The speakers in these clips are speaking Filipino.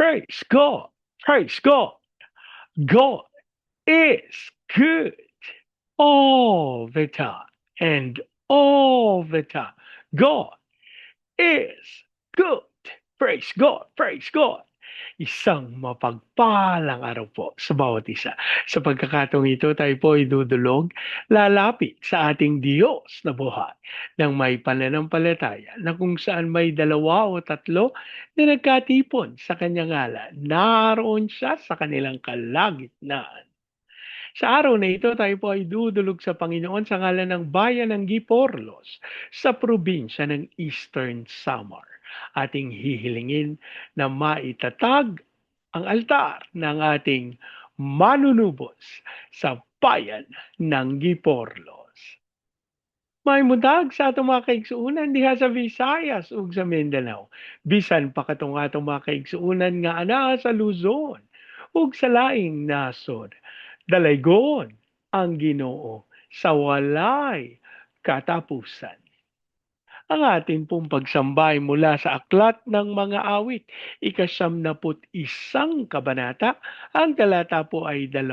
Praise God. Praise God. God is good all the time and all the time. God is good. Praise God. Praise God. Isang mapagpalang araw po sa bawat isa. Sa pagkakataong ito, tayo po ay dudulog, lalapit sa ating Diyos na buhay ng may pananampalataya na kung saan may dalawa o tatlo na nagkatipon sa kanyang ngalan. Naroon siya sa kanilang kalagitnaan. Sa araw na ito, tayo po ay dudulog sa Panginoon sa ngalan ng bayan ng Giporlos sa probinsya ng Eastern Samar. Ating hihilingin na maitatag ang altar ng ating manunubos sa bayan ng Giporlos. May mudag sa atong mga kaigsuunan diha sa Visayas ug sa Mindanao. Bisan pa katong atong mga kaigsuunan nga anaa sa Luzon ug sa laing nasod. Dalaygon ang Ginoo sa walay katapusan. Ang ating pong pagsambay mula sa aklat ng mga awit, ika-isang kabanata, ang talata po ay 2.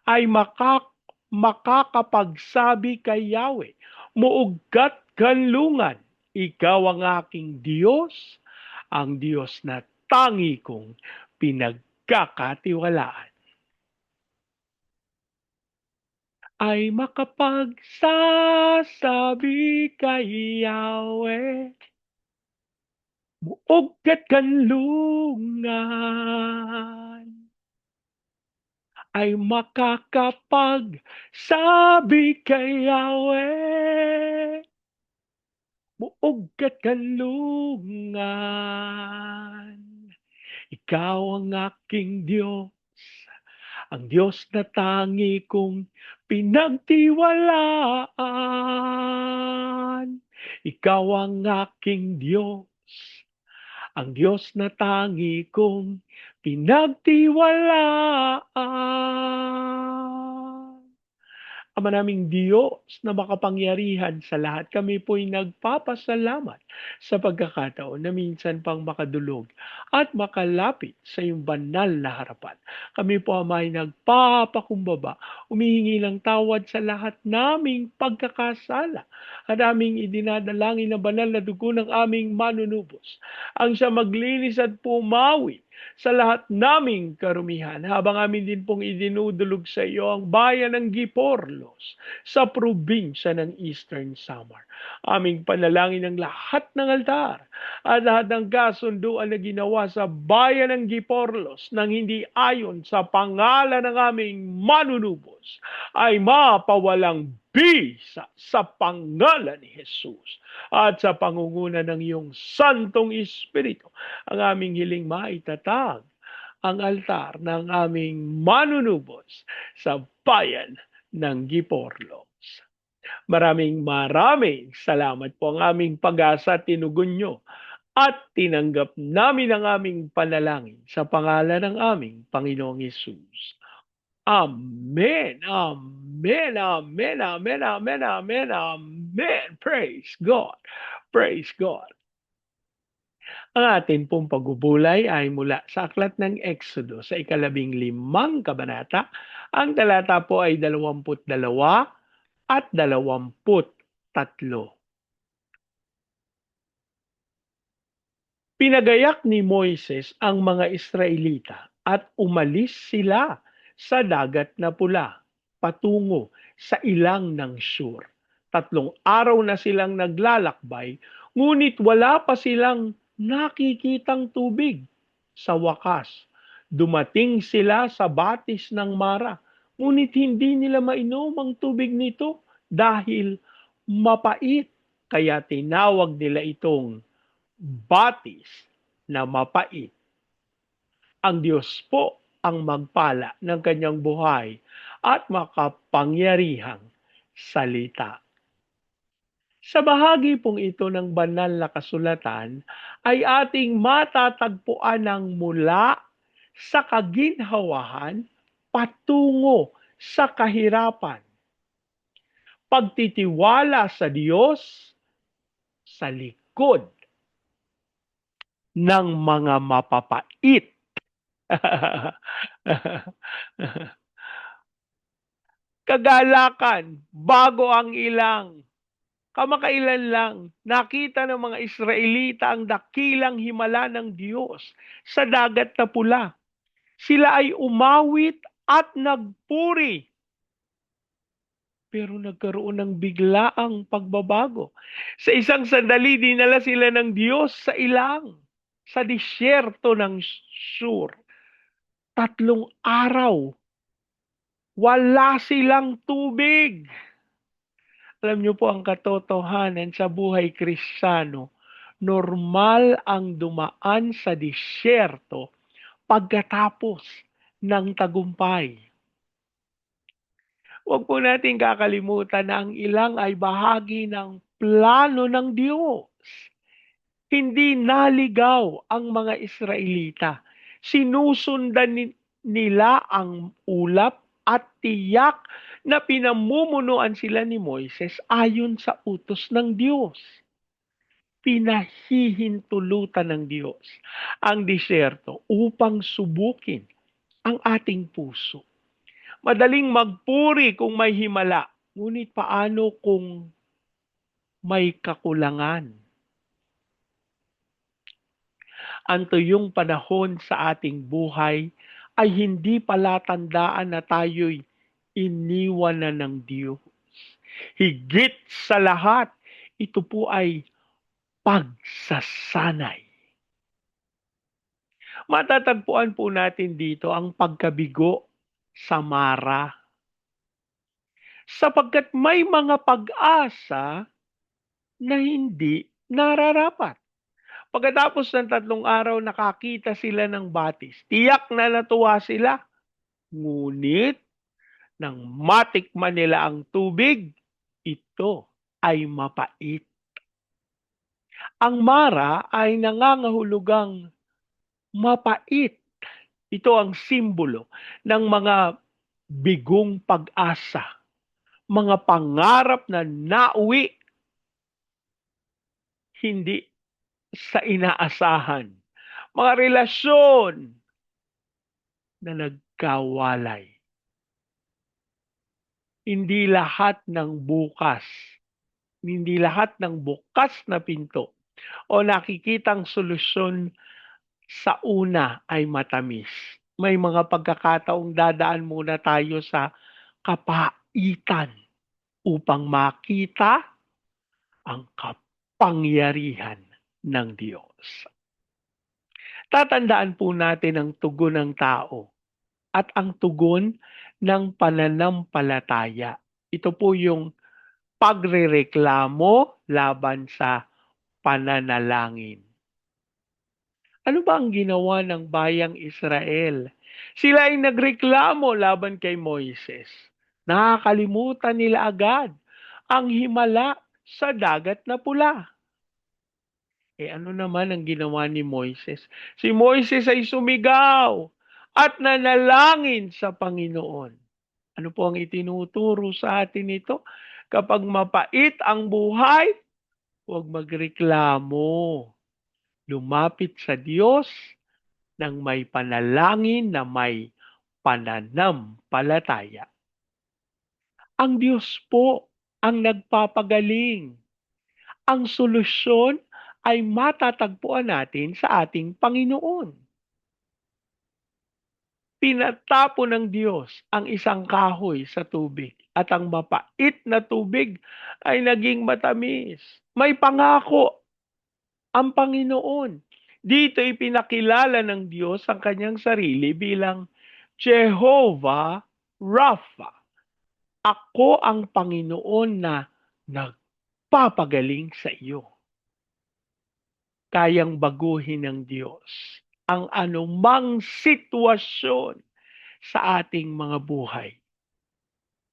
Ay makakapagsabi kay Yahweh, muugkat kanlungan, ikaw ang aking Diyos, ang Diyos na tangi kong pinagkakatiwalaan. Ay makapagsasabi kay Yahweh, muugkat kanlungan, ay makakapagsabi kay Yahweh, muugkat kanlungan. Ikaw ang aking Diyos, ang Diyos na tangi kong pinagtiwalaan. Ikaw ang aking Diyos, ang Diyos na tangi kong pinagtiwalaan. Ama naming Diyos na makapangyarihan sa lahat, kami po'y nagpapasalamat sa pagkakataon na minsan pang makadulog at makalapit sa iyong banal na harapan. Kami po ay nagpapakumbaba, humihingi ng tawad sa lahat naming pagkakasala at aming idinadalangin na banal na dugo ng aming manunubos. Ang siya maglinis at pumawi sa lahat naming karumihan, habang amin din pong idinudulog sa iyo ang bayan ng Giporlos sa probinsya ng Eastern Samar. Aming panalangin ng lahat ng altar at lahat ng kasunduan na ginawa sa bayan ng Giporlos nang hindi ayon sa pangalan ng aming manunubos ay mapawalang bisa sa pangalan ni Jesus at sa pangunguna ng iyong Santong Espiritu. Ang aming hiling maitatag ang altar ng aming manunubos sa bayan ng Giporlos. Maraming salamat po. Ang aming pag-asa tinugon nyo at tinanggap namin ang aming panalangin sa pangalan ng aming Panginoong Hesus. Amen. Amen. Amen. Amen. Amen. Amen. Amen. Praise God. Praise God. Ang atin pong pagbubulay ay mula sa aklat ng Exodo sa 15 kabanata. Ang talata po ay 22 at 23. Pinagayak ni Moises ang mga Israelita at umalis sila sa dagat na pula patungo sa ilang ng Shur. 3 araw na silang naglalakbay, ngunit wala pa silang nakikitang tubig. Sa wakas, dumating sila sa batis ng Mara, ngunit hindi nila mainom ang tubig nito dahil mapait. Kaya tinawag nila itong batis na mapait. Ang Diyos po ang magpala ng kanyang buhay at makapangyarihang salita. Sa bahagi pong ito ng banal na kasulatan ay ating matatagpuan ng mula sa kaginhawahan patungo sa kahirapan. Pagtitiwala sa Diyos sa likod ng mga mapapait. Kagalakan, bago ang ilang. Kamakailan lang, nakita ng mga Israelita ang dakilang himala ng Diyos sa dagat na pula. Sila ay umawit at nagpuri. Pero nagkaroon ng biglaang pagbabago. Sa isang sandali, dinala sila ng Diyos sa ilang, sa disyerto ng Shur. 3 araw, wala silang tubig. Alam niyo po ang katotohanan sa buhay Kristiyano, normal ang dumaan sa disyerto pagkatapos ng tagumpay. Huwag po natin kakalimutan na ang ilang ay bahagi ng plano ng Diyos. Hindi naligaw ang mga Israelita. Sinusundan nila ang ulap at tiyak na pinamumunuan sila ni Moises ayon sa utos ng Diyos. Pinahihintulutan ng Diyos ang disyerto upang subukin ang ating puso. Madaling magpuri kung may himala, ngunit paano kung may kakulangan? Ang tuyong panahon sa ating buhay ay hindi palatandaan na tayo'y iniwan na ng Diyos. Higit sa lahat, ito po ay pagsasanay. Matatagpuan po natin dito ang pagkabigo sa Mara. Sapagkat may mga pag-asa na hindi nararapat. Pagkatapos ng 3 araw, nakakita sila ng batis. Tiyak na natuwa sila. Ngunit, nang matikman nila ang tubig, ito ay mapait. Ang Mara ay nangangahulugang mapait. Ito ang simbolo ng mga bigong pag-asa, mga pangarap na nauwi hindi sa inaasahan, mga relasyon na nagkawalay. Hindi lahat ng bukas, hindi lahat ng bukas na pinto o nakikitang solusyon sa una ay matamis. May mga pagkakataong dadaan muna tayo sa kapaitan upang makita ang kapangyarihan ng Diyos. Tatandaan po natin ang tugon ng tao at ang tugon ng pananampalataya. Ito po yung pagrereklamo laban sa pananalangin. Ano ba ang ginawa ng bayang Israel? Sila ay nagreklamo laban kay Moises. Nakakalimutan nila agad ang himala sa dagat na pula. Ano naman ang ginawa ni Moises? Si Moises ay sumigaw at nanalangin sa Panginoon. Ano po ang itinuturo sa atin ito? Kapag mapait ang buhay, huwag magreklamo. Lumapit sa Diyos ng may panalangin na may pananampalataya. Ang Diyos po ang nagpapagaling. Ang solusyon ay matatagpuan natin sa ating Panginoon. Pinatapo ng Diyos ang isang kahoy sa tubig at ang mapait na tubig ay naging matamis. May pangako ang Panginoon. Dito ipinakilala ng Diyos ang kanyang sarili bilang Jehovah Rapha. Ako ang Panginoon na nagpapagaling sa iyo. Kayang baguhin ng Diyos ang anumang sitwasyon sa ating mga buhay.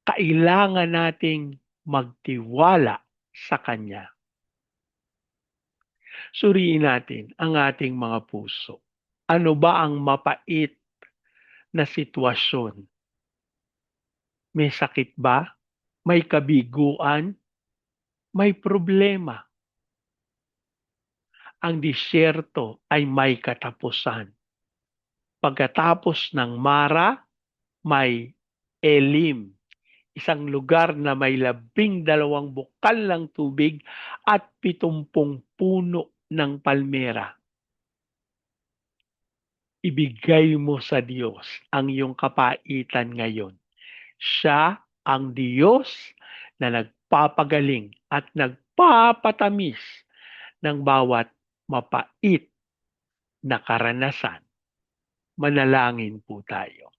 Kailangan nating magtiwala sa Kanya. Suriin natin ang ating mga puso. Ano ba ang mapait na sitwasyon? May sakit ba? May kabiguan? May problema? ang disyerto ay may katapusan. Pagkatapos ng Mara, may Elim, isang lugar na may 12 bukal ng tubig at 70 puno ng palmera. Ibigay mo sa Diyos ang iyong kapaitan ngayon. Siya ang Diyos na nagpapagaling at nagpapatamis ng bawat mapait na karanasan. Manalangin po tayo.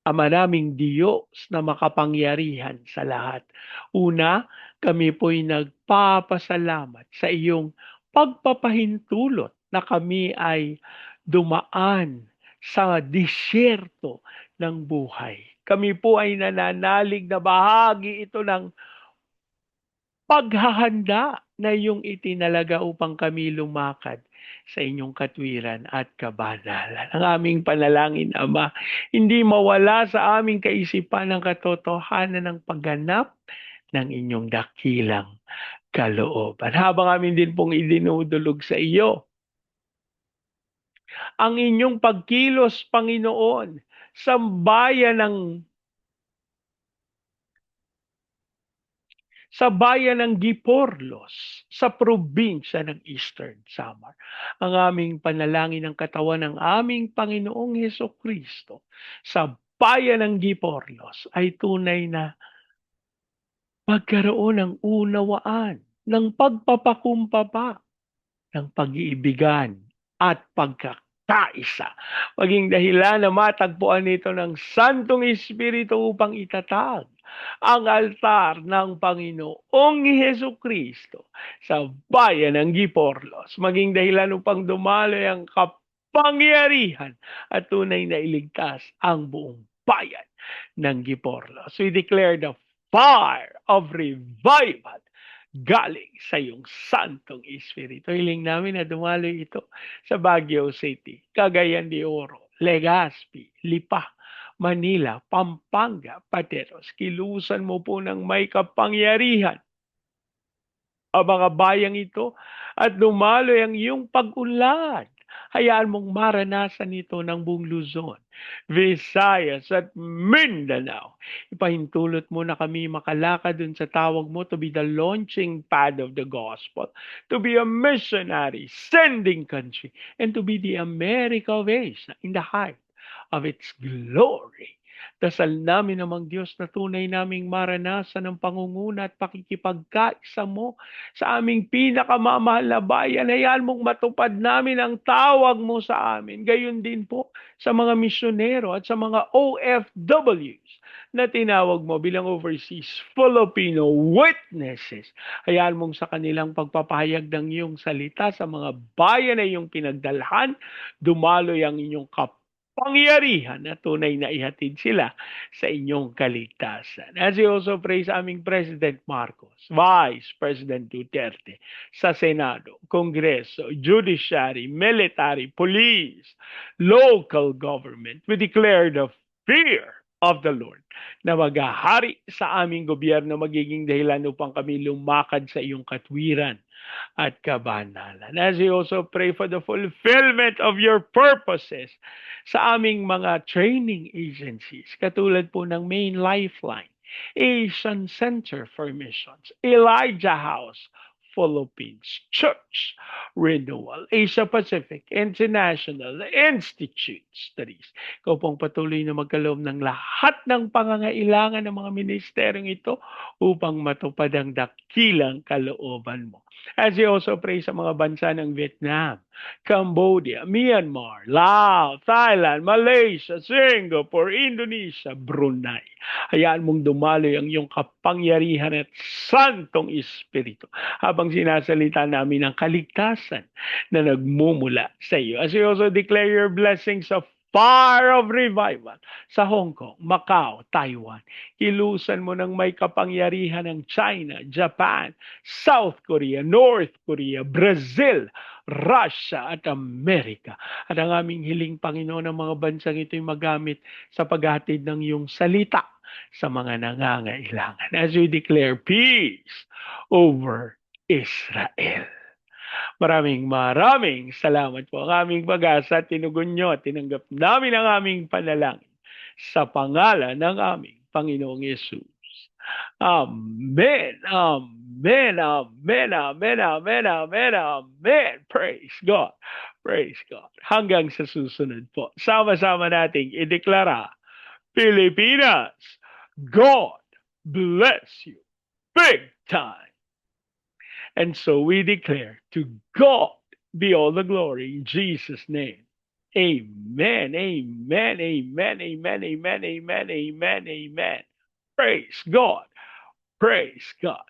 Ama naming Diyos na makapangyarihan sa lahat. Una, kami po'y nagpapasalamat sa iyong pagpapahintulot na kami ay dumaan sa disyerto ng buhay. Kami po ay nananalig na bahagi ito ng paghahanda na iyong itinalaga upang kami lumakad sa inyong katwiran at kabanalan. Ang aming panalangin, Ama, hindi mawala sa aming kaisipan ang katotohanan ng pagganap ng inyong dakilang kalooban. Habang amin din pong idinudulog sa iyo, ang inyong pagkilos, Panginoon, sa bayan ng Giporlos, sa probinsya ng Eastern Samar. Ang aming panalangin ng katawan ng aming Panginoong Heso Kristo sa bayan ng Giporlos ay tunay na magkaroon ng unawaan, ng pagpapakumbaba, ng pag-iibigan at pagkakaisa. Maging dahilan na matagpuan nito ng Santong Espiritu upang itatag ang altar ng Panginoong Heso Kristo sa bayan ng Giporlos. Maging dahilan upang dumaloy ang kapangyarihan at tunay na iligtas ang buong bayan ng Giporlos. We declare the fire of revival galing sa iyong Santong Espiritu. Hiling namin na dumaloy ito sa Baguio City, Cagayan de Oro, Legazpi, Lipa, Manila, Pampanga, Pateros. Kilusan mo po ng may kapangyarihan ang mga bayang ito at dumaloy ang iyong pag-unlad. Hayaan mong maranasan ito ng buong Luzon, Visayas at Mindanao. Ipahintulot mo na kami makalakad dun sa tawag mo to be the launching pad of the gospel, to be a missionary, sending country, and to be the America of Asia in the height of its glory. Dasal namin namang Diyos na tunay naming maranasan ng pangunguna at pakikipagkaisa mo sa aming pinakamamahal na bayan. Hayaan mong matupad namin ang tawag mo sa amin. Gayon din po sa mga misyonero at sa mga OFWs na tinawag mo bilang overseas Filipino witnesses. Hayaan mong sa kanilang pagpapahayag ng iyong salita sa mga bayan na iyong pinagdalhan, dumaloy ang inyong pangyarihan na tunay na ihatid sila sa inyong kaligtasan. As we also pray sa aming President Marcos, Vice President Duterte, sa Senado, Kongreso, Judiciary, Military, Police, local government, we declare the fear of the Lord na maghahari sa aming gobyerno, magiging dahilan upang kami lumakad sa iyong katwiran at kabanalan. As we also pray for the fulfillment of your purposes sa aming mga training agencies, katulad po ng Main Lifeline, Asian Center for Missions, Elijah House, Philippines, Church Renewal, Asia Pacific International Institute Studies. Ikaw pong patuloy na magkaloob ng lahat ng pangangailangan ng mga ministeryong ito upang matupad ang dakilang kalooban mo. As we also pray sa mga bansa ng Vietnam, Cambodia, Myanmar, Laos, Thailand, Malaysia, Singapore, Indonesia, Brunei. Hayaan mong dumaloy ang iyong kapangyarihan at Santong Espiritu habang sinasalita namin ang kaligtasan na nagmumula sa iyo. As we also declare your blessings of fire of revival sa Hong Kong, Macau, Taiwan. Kilusan mo ng may kapangyarihan ng China, Japan, South Korea, North Korea, Brazil, Russia at Amerika. At ang aming hiling, Panginoon, ng mga bansang ito'y magamit sa paghatid ng iyong salita sa mga nangangailangan. As we declare peace over Israel. Maraming salamat po. Ang aming pag-asa, tinugon nyo at tinanggap namin ang aming panalangin sa pangalan ng aming Panginoong Yesus. Amen. Amen. Amen. Amen. Amen. Amen. Amen. Praise God. Praise God. Hanggang sa susunod po. Sama-sama nating ideklara, Pilipinas, God bless you big time. And so we declare to God be all the glory in Jesus' name. Amen. Amen. Amen. Amen. Amen. Amen. Amen. Amen. Praise God. Praise God.